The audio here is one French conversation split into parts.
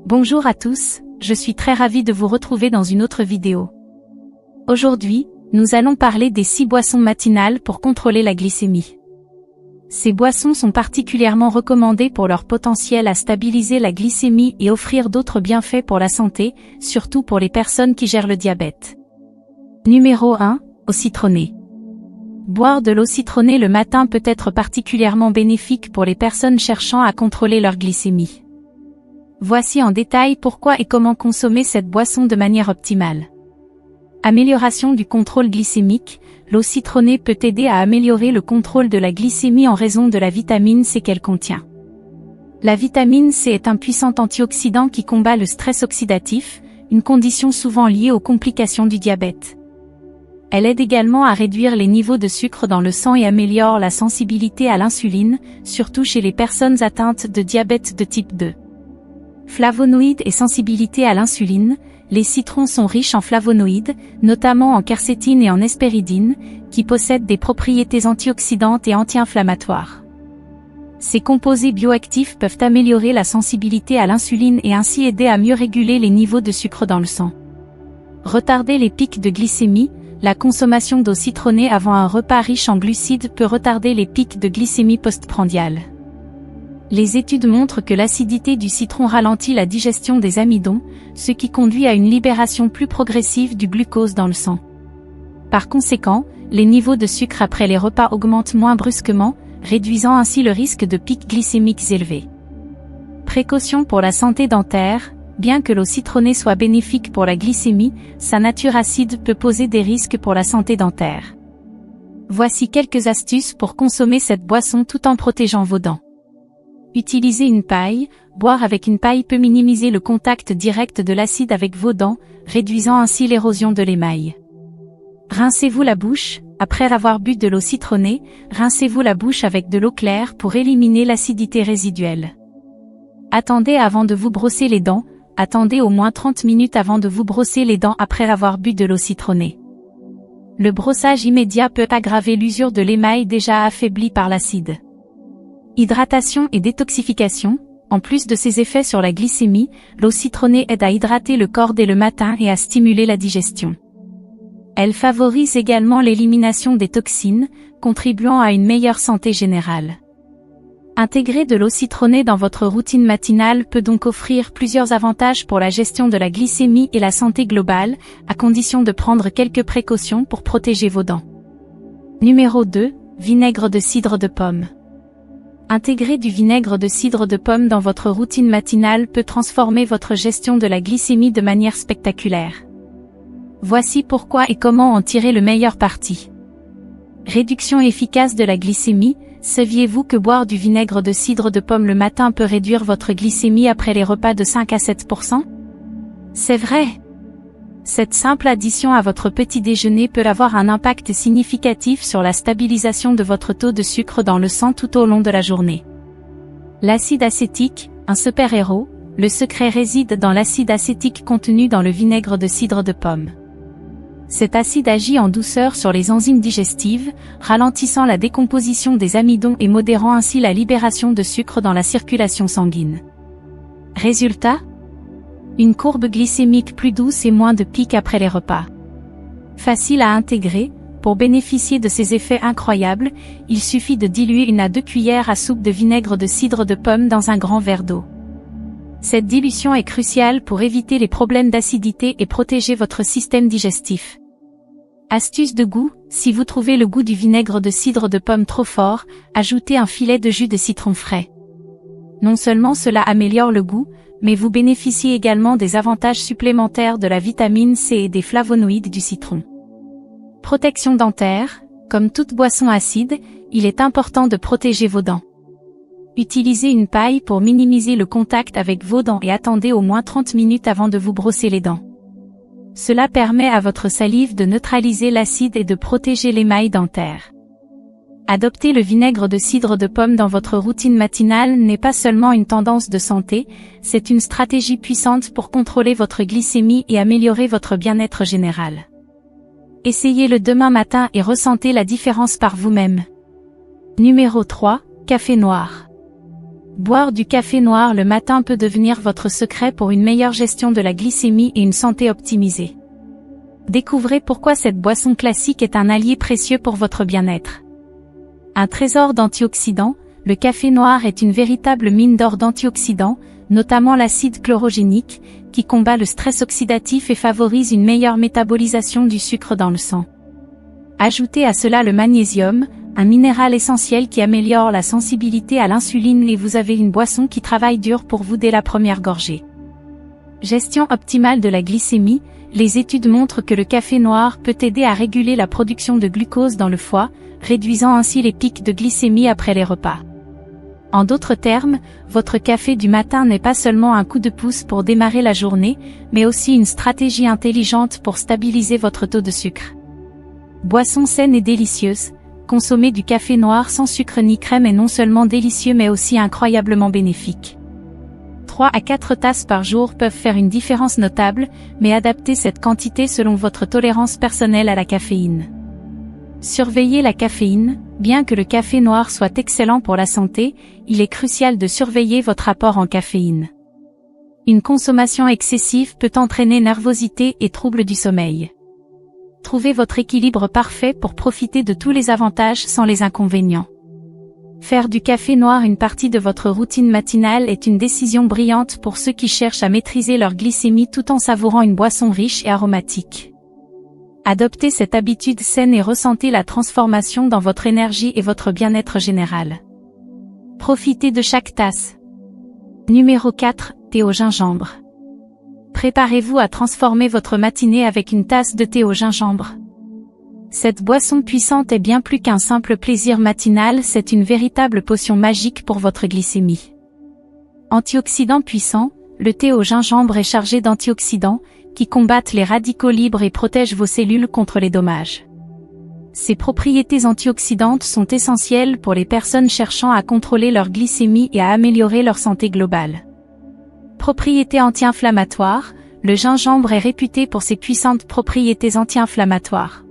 Bonjour à tous, je suis très ravie de vous retrouver dans une autre vidéo. Aujourd'hui, nous allons parler des 6 boissons matinales pour contrôler la glycémie. Ces boissons sont particulièrement recommandées pour leur potentiel à stabiliser la glycémie et offrir d'autres bienfaits pour la santé, surtout pour les personnes qui gèrent le diabète. Numéro 1, eau citronnée. Boire de l'eau citronnée le matin peut être particulièrement bénéfique pour les personnes cherchant à contrôler leur glycémie. Voici en détail pourquoi et comment consommer cette boisson de manière optimale. Amélioration du contrôle glycémique. L'eau citronnée peut aider à améliorer le contrôle de la glycémie en raison de la vitamine C qu'elle contient. La vitamine C est un puissant antioxydant qui combat le stress oxydatif, une condition souvent liée aux complications du diabète. Elle aide également à réduire les niveaux de sucre dans le sang et améliore la sensibilité à l'insuline, surtout chez les personnes atteintes de diabète de type 2. Flavonoïdes et sensibilité à l'insuline. Les citrons sont riches en flavonoïdes, notamment en quercétine et en hespéridine, qui possèdent des propriétés antioxydantes et anti-inflammatoires. Ces composés bioactifs peuvent améliorer la sensibilité à l'insuline et ainsi aider à mieux réguler les niveaux de sucre dans le sang. Retarder les pics de glycémie. La consommation d'eau citronnée avant un repas riche en glucides peut retarder les pics de glycémie postprandiale. Les études montrent que l'acidité du citron ralentit la digestion des amidons, ce qui conduit à une libération plus progressive du glucose dans le sang. Par conséquent, les niveaux de sucre après les repas augmentent moins brusquement, réduisant ainsi le risque de pics glycémiques élevés. Précaution pour la santé dentaire. Bien que l'eau citronnée soit bénéfique pour la glycémie, sa nature acide peut poser des risques pour la santé dentaire. Voici quelques astuces pour consommer cette boisson tout en protégeant vos dents. Utilisez une paille. Boire avec une paille peut minimiser le contact direct de l'acide avec vos dents, réduisant ainsi l'érosion de l'émail. Rincez-vous la bouche. Après avoir bu de l'eau citronnée, rincez-vous la bouche avec de l'eau claire pour éliminer l'acidité résiduelle. Attendez avant de vous brosser les dents. Attendez au moins 30 minutes avant de vous brosser les dents après avoir bu de l'eau citronnée. Le brossage immédiat peut aggraver l'usure de l'émail déjà affaibli par l'acide. Hydratation et détoxification. En plus de ses effets sur la glycémie, l'eau citronnée aide à hydrater le corps dès le matin et à stimuler la digestion. Elle favorise également l'élimination des toxines, contribuant à une meilleure santé générale. Intégrer de l'eau citronnée dans votre routine matinale peut donc offrir plusieurs avantages pour la gestion de la glycémie et la santé globale, à condition de prendre quelques précautions pour protéger vos dents. Numéro 2, vinaigre de cidre de pomme. Intégrer du vinaigre de cidre de pomme dans votre routine matinale peut transformer votre gestion de la glycémie de manière spectaculaire. Voici pourquoi et comment en tirer le meilleur parti. Réduction efficace de la glycémie. Saviez-vous que boire du vinaigre de cidre de pomme le matin peut réduire votre glycémie après les repas de 5 à 7%? C'est vrai! Cette simple addition à votre petit déjeuner peut avoir un impact significatif sur la stabilisation de votre taux de sucre dans le sang tout au long de la journée. L'acide acétique, un super-héros. Le secret réside dans l'acide acétique contenu dans le vinaigre de cidre de pomme. Cet acide agit en douceur sur les enzymes digestives, ralentissant la décomposition des amidons et modérant ainsi la libération de sucre dans la circulation sanguine. Résultat ? Une courbe glycémique plus douce et moins de pics après les repas. Facile à intégrer. Pour bénéficier de ces effets incroyables, il suffit de diluer 1 à 2 cuillères à soupe de vinaigre de cidre de pomme dans un grand verre d'eau. Cette dilution est cruciale pour éviter les problèmes d'acidité et protéger votre système digestif. Astuce de goût. Si vous trouvez le goût du vinaigre de cidre de pomme trop fort, ajoutez un filet de jus de citron frais. Non seulement cela améliore le goût, mais vous bénéficiez également des avantages supplémentaires de la vitamine C et des flavonoïdes du citron. Protection dentaire. Comme toute boisson acide, il est important de protéger vos dents. Utilisez une paille pour minimiser le contact avec vos dents et attendez au moins 30 minutes avant de vous brosser les dents. Cela permet à votre salive de neutraliser l'acide et de protéger l'émail dentaire. Adopter le vinaigre de cidre de pomme dans votre routine matinale n'est pas seulement une tendance de santé, c'est une stratégie puissante pour contrôler votre glycémie et améliorer votre bien-être général. Essayez-le demain matin et ressentez la différence par vous-même. Numéro 3, café noir. Boire du café noir le matin peut devenir votre secret pour une meilleure gestion de la glycémie et une santé optimisée. Découvrez pourquoi cette boisson classique est un allié précieux pour votre bien-être. Un trésor d'antioxydants, le café noir est une véritable mine d'or d'antioxydants, notamment l'acide chlorogénique, qui combat le stress oxydatif et favorise une meilleure métabolisation du sucre dans le sang. Ajoutez à cela le magnésium, un minéral essentiel qui améliore la sensibilité à l'insuline et vous avez une boisson qui travaille dur pour vous dès la première gorgée. Gestion optimale de la glycémie, les études montrent que le café noir peut aider à réguler la production de glucose dans le foie, réduisant ainsi les pics de glycémie après les repas. En d'autres termes, votre café du matin n'est pas seulement un coup de pouce pour démarrer la journée, mais aussi une stratégie intelligente pour stabiliser votre taux de sucre. Boisson saine et délicieuse, consommer du café noir sans sucre ni crème est non seulement délicieux mais aussi incroyablement bénéfique. 3 à 4 tasses par jour peuvent faire une différence notable, mais adaptez cette quantité selon votre tolérance personnelle à la caféine. Surveillez la caféine, bien que le café noir soit excellent pour la santé, il est crucial de surveiller votre apport en caféine. Une consommation excessive peut entraîner nervosité et troubles du sommeil. Trouvez votre équilibre parfait pour profiter de tous les avantages sans les inconvénients. Faire du café noir une partie de votre routine matinale est une décision brillante pour ceux qui cherchent à maîtriser leur glycémie tout en savourant une boisson riche et aromatique. Adoptez cette habitude saine et ressentez la transformation dans votre énergie et votre bien-être général. Profitez de chaque tasse. Numéro 4, thé au gingembre. Préparez-vous à transformer votre matinée avec une tasse de thé au gingembre. Cette boisson puissante est bien plus qu'un simple plaisir matinal, c'est une véritable potion magique pour votre glycémie. Antioxydant puissant, le thé au gingembre est chargé d'antioxydants, qui combattent les radicaux libres et protègent vos cellules contre les dommages. Ces propriétés antioxydantes sont essentielles pour les personnes cherchant à contrôler leur glycémie et à améliorer leur santé globale. Propriétés anti-inflammatoires, le gingembre est réputé pour ses puissantes propriétés anti-inflammatoires.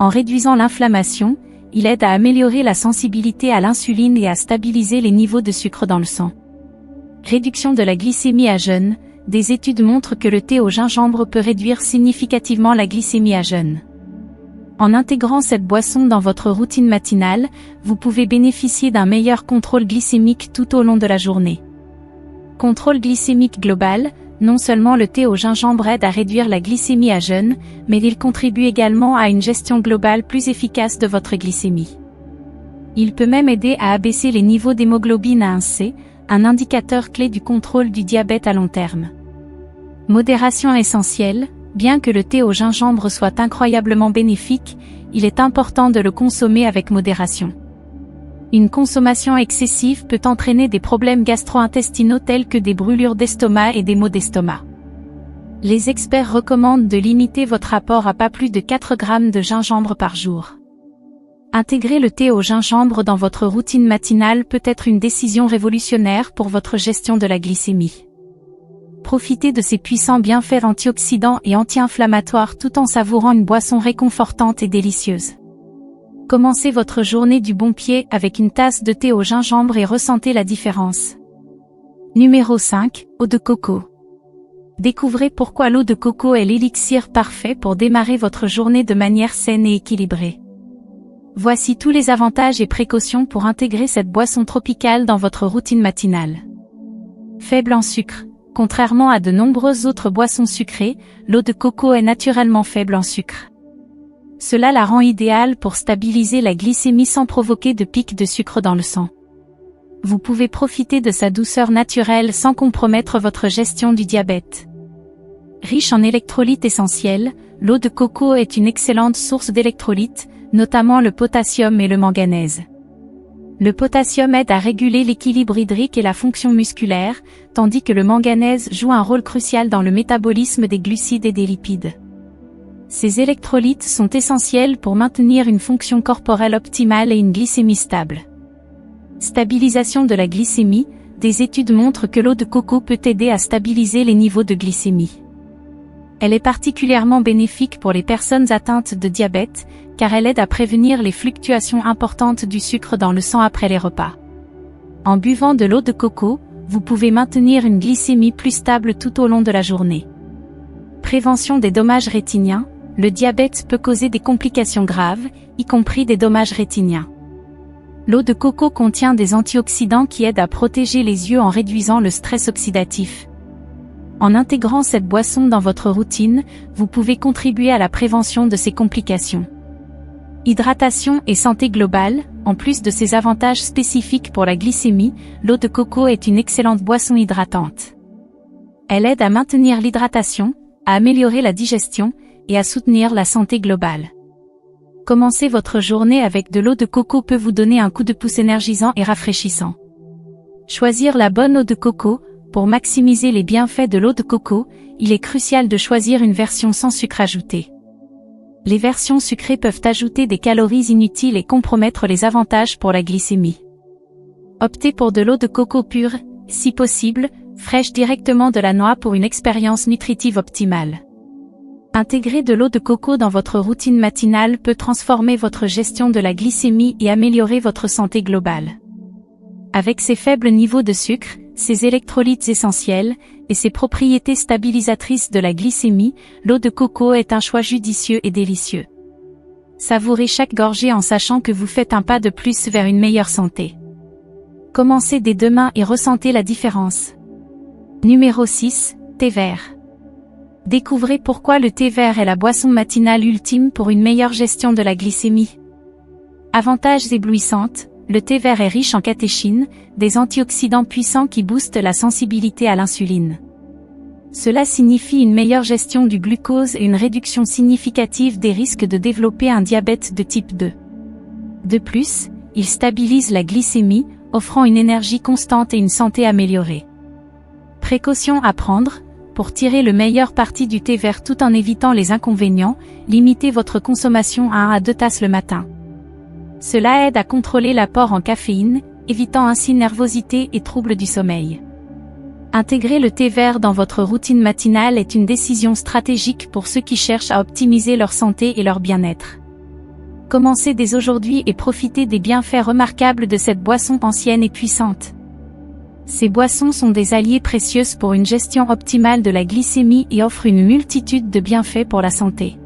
En réduisant l'inflammation, il aide à améliorer la sensibilité à l'insuline et à stabiliser les niveaux de sucre dans le sang. Réduction de la glycémie à jeûne, des études montrent que le thé au gingembre peut réduire significativement la glycémie à jeûne. En intégrant cette boisson dans votre routine matinale, vous pouvez bénéficier d'un meilleur contrôle glycémique tout au long de la journée. Contrôle glycémique global, non seulement le thé au gingembre aide à réduire la glycémie à jeûne, mais il contribue également à une gestion globale plus efficace de votre glycémie. Il peut même aider à abaisser les niveaux d'hémoglobine à 1C, un indicateur clé du contrôle du diabète à long terme. Modération essentielle, bien que le thé au gingembre soit incroyablement bénéfique, il est important de le consommer avec modération. Une consommation excessive peut entraîner des problèmes gastro-intestinaux tels que des brûlures d'estomac et des maux d'estomac. Les experts recommandent de limiter votre apport à pas plus de 4 grammes de gingembre par jour. Intégrer le thé au gingembre dans votre routine matinale peut être une décision révolutionnaire pour votre gestion de la glycémie. Profitez de ces puissants bienfaits antioxydants et anti-inflammatoires tout en savourant une boisson réconfortante et délicieuse. Commencez votre journée du bon pied avec une tasse de thé au gingembre et ressentez la différence. Numéro 5, eau de coco. Découvrez pourquoi l'eau de coco est l'élixir parfait pour démarrer votre journée de manière saine et équilibrée. Voici tous les avantages et précautions pour intégrer cette boisson tropicale dans votre routine matinale. Faible en sucre. Contrairement à de nombreuses autres boissons sucrées, l'eau de coco est naturellement faible en sucre. Cela la rend idéale pour stabiliser la glycémie sans provoquer de pics de sucre dans le sang. Vous pouvez profiter de sa douceur naturelle sans compromettre votre gestion du diabète. Riche en électrolytes essentiels, l'eau de coco est une excellente source d'électrolytes, notamment le potassium et le manganèse. Le potassium aide à réguler l'équilibre hydrique et la fonction musculaire, tandis que le manganèse joue un rôle crucial dans le métabolisme des glucides et des lipides. Ces électrolytes sont essentiels pour maintenir une fonction corporelle optimale et une glycémie stable. Stabilisation de la glycémie, des études montrent que l'eau de coco peut aider à stabiliser les niveaux de glycémie. Elle est particulièrement bénéfique pour les personnes atteintes de diabète, car elle aide à prévenir les fluctuations importantes du sucre dans le sang après les repas. En buvant de l'eau de coco, vous pouvez maintenir une glycémie plus stable tout au long de la journée. Prévention des dommages rétiniens. Le diabète peut causer des complications graves, y compris des dommages rétiniens. L'eau de coco contient des antioxydants qui aident à protéger les yeux en réduisant le stress oxydatif. En intégrant cette boisson dans votre routine, vous pouvez contribuer à la prévention de ces complications. Hydratation et santé globale. En plus de ses avantages spécifiques pour la glycémie, l'eau de coco est une excellente boisson hydratante. Elle aide à maintenir l'hydratation, à améliorer la digestion, et à soutenir la santé globale. Commencer votre journée avec de l'eau de coco peut vous donner un coup de pouce énergisant et rafraîchissant. Choisir la bonne eau de coco. Pour maximiser les bienfaits de l'eau de coco, il est crucial de choisir une version sans sucre ajouté. Les versions sucrées peuvent ajouter des calories inutiles et compromettre les avantages pour la glycémie. Optez pour de l'eau de coco pure, si possible, fraîche directement de la noix pour une expérience nutritive optimale. Intégrer de l'eau de coco dans votre routine matinale peut transformer votre gestion de la glycémie et améliorer votre santé globale. Avec ses faibles niveaux de sucre, ses électrolytes essentiels, et ses propriétés stabilisatrices de la glycémie, l'eau de coco est un choix judicieux et délicieux. Savourez chaque gorgée en sachant que vous faites un pas de plus vers une meilleure santé. Commencez dès demain et ressentez la différence. Numéro 6, thé vert. Découvrez pourquoi le thé vert est la boisson matinale ultime pour une meilleure gestion de la glycémie. Avantages éblouissantes. Le thé vert est riche en catéchines, des antioxydants puissants qui boostent la sensibilité à l'insuline. Cela signifie une meilleure gestion du glucose et une réduction significative des risques de développer un diabète de type 2. De plus, il stabilise la glycémie, offrant une énergie constante et une santé améliorée. Précautions à prendre. Pour tirer le meilleur parti du thé vert tout en évitant les inconvénients, limitez votre consommation à 1 à 2 tasses le matin. Cela aide à contrôler l'apport en caféine, évitant ainsi nervosité et troubles du sommeil. Intégrer le thé vert dans votre routine matinale est une décision stratégique pour ceux qui cherchent à optimiser leur santé et leur bien-être. Commencez dès aujourd'hui et profitez des bienfaits remarquables de cette boisson ancienne et puissante. Ces boissons sont des alliés précieux pour une gestion optimale de la glycémie et offrent une multitude de bienfaits pour la santé.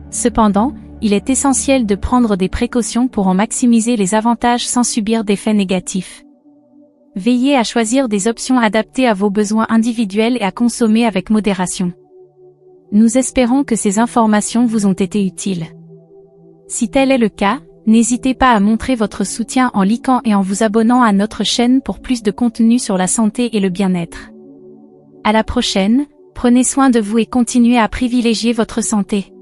Cependant, il est essentiel de prendre des précautions pour en maximiser les avantages sans subir d'effets négatifs. Veillez à choisir des options adaptées à vos besoins individuels et à consommer avec modération. Nous espérons que ces informations vous ont été utiles. Si tel est le cas, n'hésitez pas à montrer votre soutien en likant et en vous abonnant à notre chaîne pour plus de contenu sur la santé et le bien-être. À la prochaine, prenez soin de vous et continuez à privilégier votre santé.